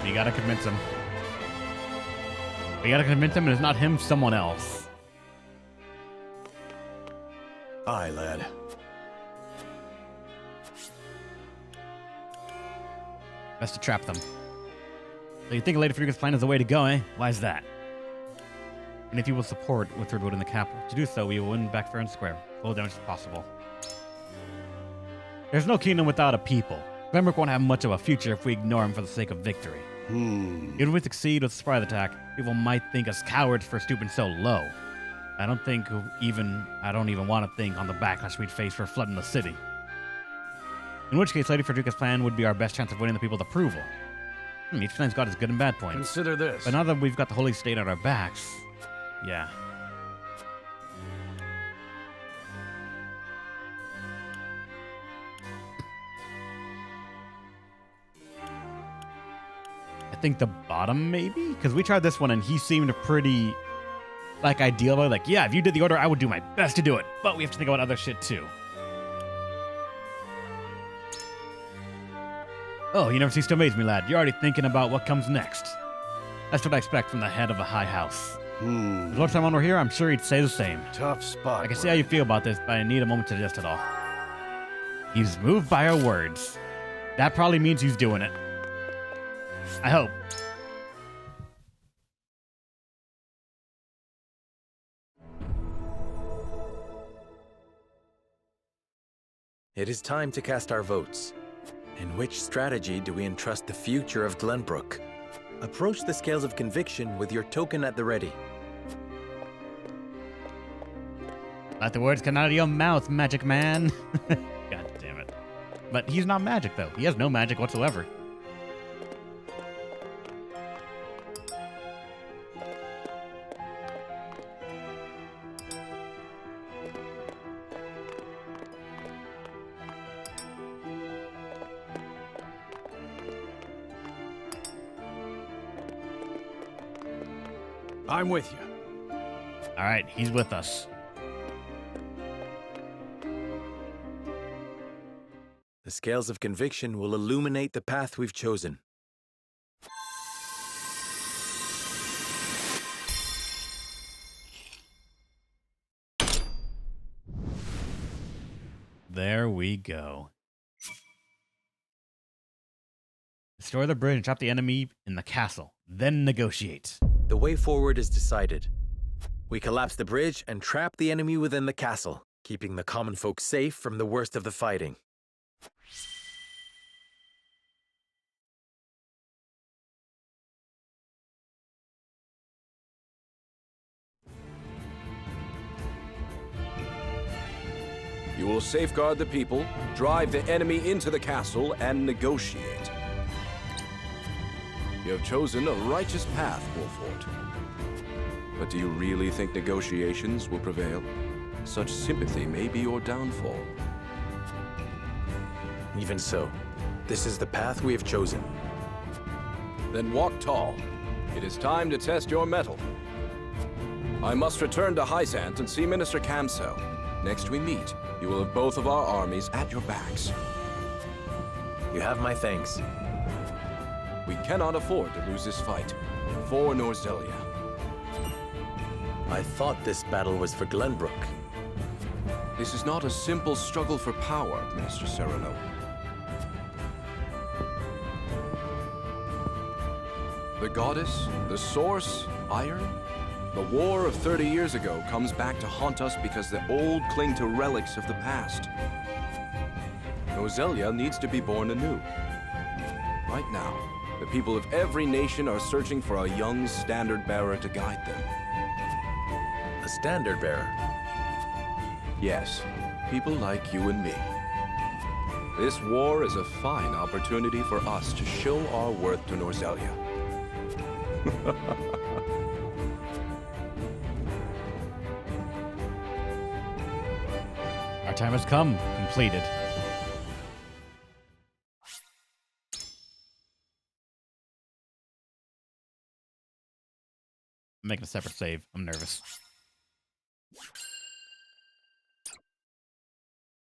You gotta convince him. You gotta convince him, and it's not him, someone else. Aye, lad. Best to trap them. So you think Lady Frederica's plan is the way to go, eh? Why is that? And if you will support Withard Wood in the capital, to do so, we will win back fair and square. Full damage as possible. There's no kingdom without a people. Glenbrook won't have much of a future if we ignore him for the sake of victory. Even if we succeed with the surprise attack, people might think us cowards for stooping so low. I don't even want to think on the backlash we'd face for flooding the city. In which case, Lady Frederica's plan would be our best chance of winning the people's approval. Each plan's got its good and bad points. Consider this. But now that we've got the Holy State on our backs, yeah. I think the bottom, maybe? Because we tried this one and he seemed pretty, like, ideal about it. Like, yeah, if you did the order, I would do my best to do it. But we have to think about other shit, too. Oh, you never cease to amaze me, lad. You're already thinking about what comes next. That's what I expect from the head of a high house. The Lord Simon were here, I'm sure he'd say the same. Tough spot. I can see how you feel about this, but I need a moment to digest it all. He's moved by our words. That probably means he's doing it. I hope. It is time to cast our votes. In which strategy do we entrust the future of Glenbrook? Approach the scales of conviction with your token at the ready. Let the words come out of your mouth, magic man. God damn it. But he's not magic, though. He has no magic whatsoever. I'm with you. All right, he's with us. The scales of conviction will illuminate the path we've chosen. There we go. Destroy the bridge and trap the enemy in the castle. Then negotiate. The way forward is decided. We collapse the bridge and trap the enemy within the castle, keeping the common folk safe from the worst of the fighting. You will safeguard the people, drive the enemy into the castle, and negotiate. You have chosen a righteous path, Wolfort. But do you really think negotiations will prevail? Such sympathy may be your downfall. Even so, this is the path we have chosen. Then walk tall. It is time to test your mettle. I must return to Hyzant and see Minister Camsell. Next we meet, you will have both of our armies at your backs. You have my thanks. We cannot afford to lose this fight. For Norzelia. I thought this battle was for Glenbrook. This is not a simple struggle for power, Minister Serenoa. The goddess, the source, iron? The war of 30 years ago comes back to haunt us because the old cling to relics of the past. Norzelia needs to be born anew. Right now, the people of every nation are searching for a young standard-bearer to guide them. A standard-bearer? Yes, people like you and me. This war is a fine opportunity for us to show our worth to Norzelia. Our time has come. Completed. I'm making a separate save. I'm nervous.